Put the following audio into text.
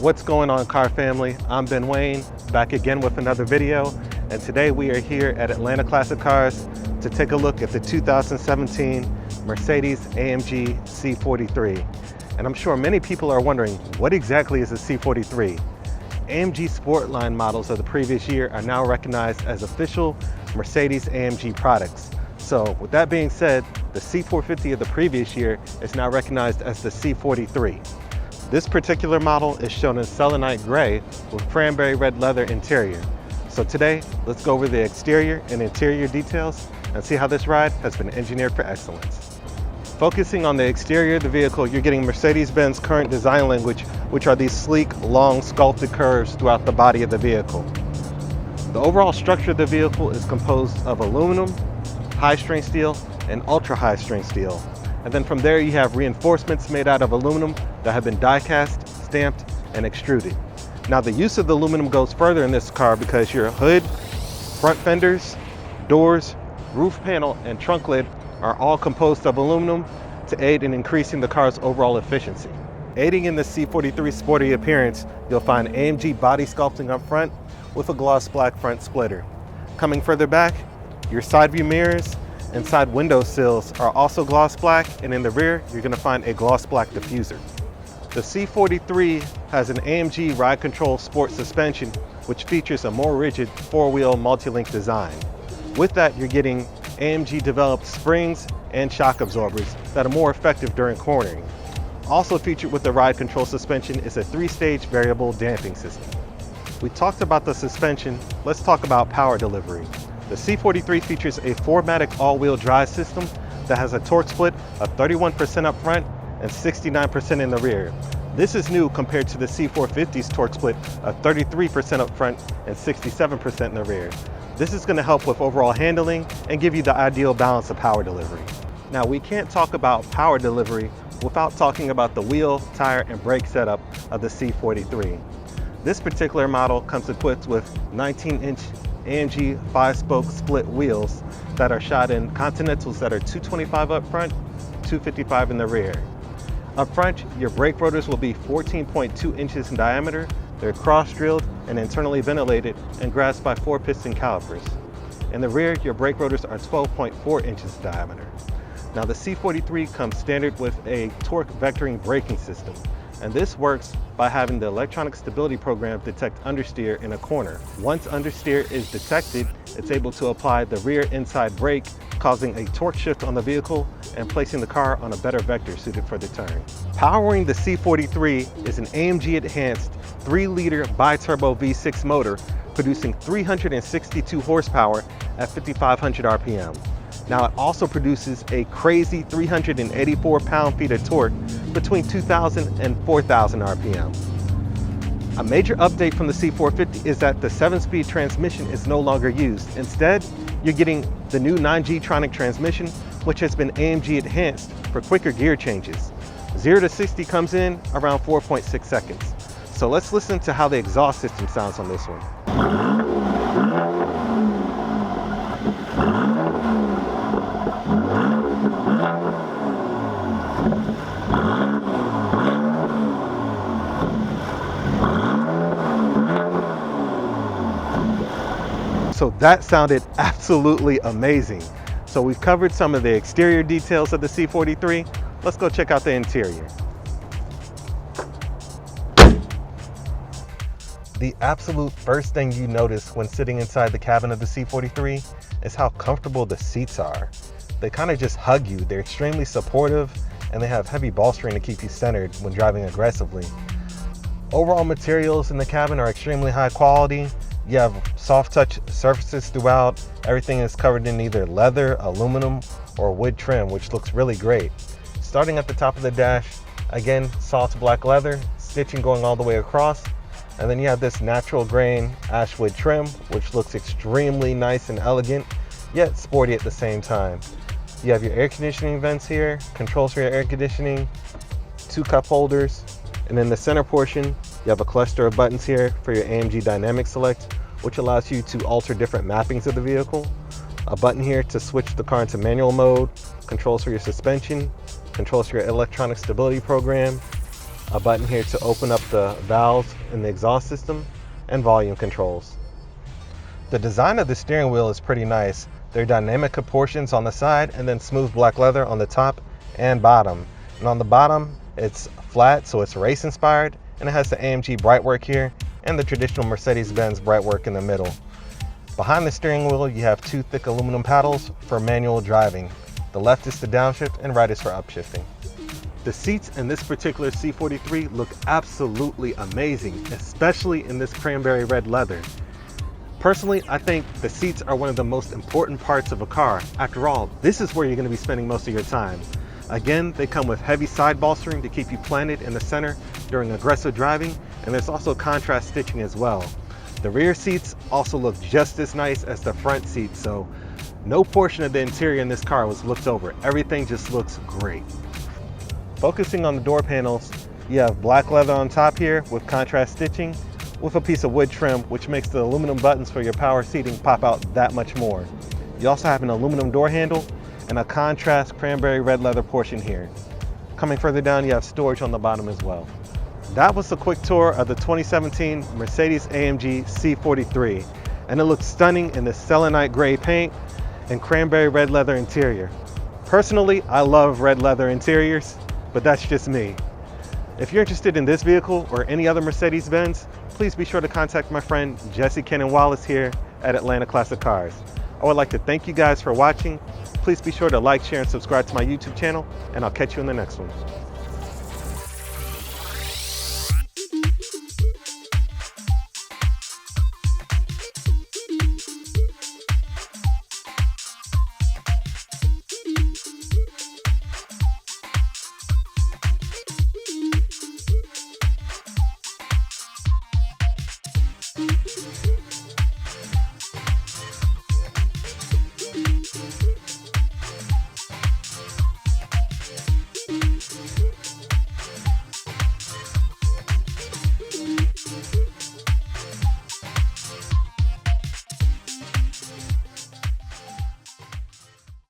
What's going on, car family? I'm Ben Wayne, back again with another video, and today we are here at Atlanta Classic Cars to take a look at the 2017 Mercedes-AMG C43. And I'm sure many people are wondering, what exactly is a C43? AMG Sportline models of the previous year are now recognized as official Mercedes-AMG products. So with that being said, the C450 of the previous year is now recognized as the C43. This particular model is shown in selenite gray with cranberry red leather interior. So today, let's go over the exterior and interior details and see how this ride has been engineered for excellence. Focusing on the exterior of the vehicle, you're getting Mercedes-Benz current design language, which are these sleek, long, sculpted curves throughout the body of the vehicle. The overall structure of the vehicle is composed of aluminum, high-strength steel, and ultra-high-strength steel. And then from there you have reinforcements made out of aluminum that have been die-cast, stamped, and extruded. Now the use of the aluminum goes further in this car because your hood, front fenders, doors, roof panel, and trunk lid are all composed of aluminum to aid in increasing the car's overall efficiency. Aiding in the C43 sporty appearance, you'll find AMG body sculpting up front with a gloss black front splitter. Coming further back, your side view mirrors and side window sills are also gloss black, and in the rear you're going to find a gloss black diffuser. The C43 has an AMG ride control sport suspension, which features a more rigid four-wheel multi-link design. With that, you're getting AMG developed springs and shock absorbers that are more effective during cornering. Also featured with the ride control suspension is a 3-stage variable damping system. We talked about the suspension, let's talk about power delivery. The C43 features a 4MATIC all-wheel drive system that has a torque split of 31% up front and 69% in the rear. This is new compared to the C450's torque split of 33% up front and 67% in the rear. This is going to help with overall handling and give you the ideal balance of power delivery. Now, we can't talk about power delivery without talking about the wheel, tire, and brake setup of the C43. This particular model comes equipped with 19-inch AMG 5-spoke split wheels that are shot in Continentals that are 225 up front, 255 in the rear. Up front, your brake rotors will be 14.2 inches in diameter. They're cross-drilled and internally ventilated and grasped by 4 piston calipers. In the rear, your brake rotors are 12.4 inches in diameter. Now the C43 comes standard with a torque vectoring braking system, and this works by having the electronic stability program detect understeer in a corner. Once understeer is detected, it's able to apply the rear inside brake, causing a torque shift on the vehicle and placing the car on a better vector suited for the turn. Powering the C43 is an AMG enhanced 3-liter bi-turbo V6 motor producing 362 horsepower at 5,500 RPM. Now it also produces a crazy 384 pound-feet of torque between 2,000 and 4,000 RPM. A major update from the C450 is that the 7-speed transmission is no longer used. Instead, you're getting the new 9G-tronic transmission, which has been AMG enhanced for quicker gear changes. 0 to 60 comes in around 4.6 seconds. So let's listen to how the exhaust system sounds on this one. So that sounded absolutely amazing. So we've covered some of the exterior details of the C43. Let's go check out the interior. The absolute first thing you notice when sitting inside the cabin of the C43 is how comfortable the seats are. They kind of just hug you. They're extremely supportive, and they have heavy bolstering to keep you centered when driving aggressively. Overall materials in the cabin are extremely high quality. You have soft touch surfaces throughout. Everything is covered in either leather, aluminum, or wood trim, which looks really great. Starting at the top of the dash, again, soft black leather, stitching going all the way across. And then you have this natural grain ashwood trim, which looks extremely nice and elegant, yet sporty at the same time. You have your air conditioning vents here, controls for your air conditioning, 2 cup holders, and in the center portion, you have a cluster of buttons here for your AMG Dynamic Select, which allows you to alter different mappings of the vehicle. A button here to switch the car into manual mode, controls for your suspension, controls for your electronic stability program, a button here to open up the valves in the exhaust system, and volume controls. The design of the steering wheel is pretty nice. They're dynamic proportions on the side and then smooth black leather on the top and bottom. And on the bottom, it's flat, so it's race inspired, and it has the AMG Brightwork here and the traditional Mercedes-Benz Brightwork in the middle. Behind the steering wheel, you have two thick aluminum paddles for manual driving. The left is to downshift and right is for upshifting. The seats in this particular C43 look absolutely amazing, especially in this cranberry red leather. Personally, I think the seats are one of the most important parts of a car. After all, this is where you're going to be spending most of your time. Again, they come with heavy side bolstering to keep you planted in the center during aggressive driving, and there's also contrast stitching as well. The rear seats also look just as nice as the front seats, so no portion of the interior in this car was looked over. Everything just looks great. Focusing on the door panels, you have black leather on top here with contrast stitching with a piece of wood trim, which makes the aluminum buttons for your power seating pop out that much more. You also have an aluminum door handle and a contrast cranberry red leather portion here. Coming further down, you have storage on the bottom as well. That was a quick tour of the 2017 Mercedes-AMG C43, and it looks stunning in the selenite gray paint and cranberry red leather interior. Personally, I love red leather interiors, but that's just me. If you're interested in this vehicle or any other Mercedes-Benz, please be sure to contact my friend Jesse Cannon-Wallace here at Atlanta Classic Cars. I would like to thank you guys for watching. Please be sure to like, share, and subscribe to my YouTube channel, and I'll catch you in the next one.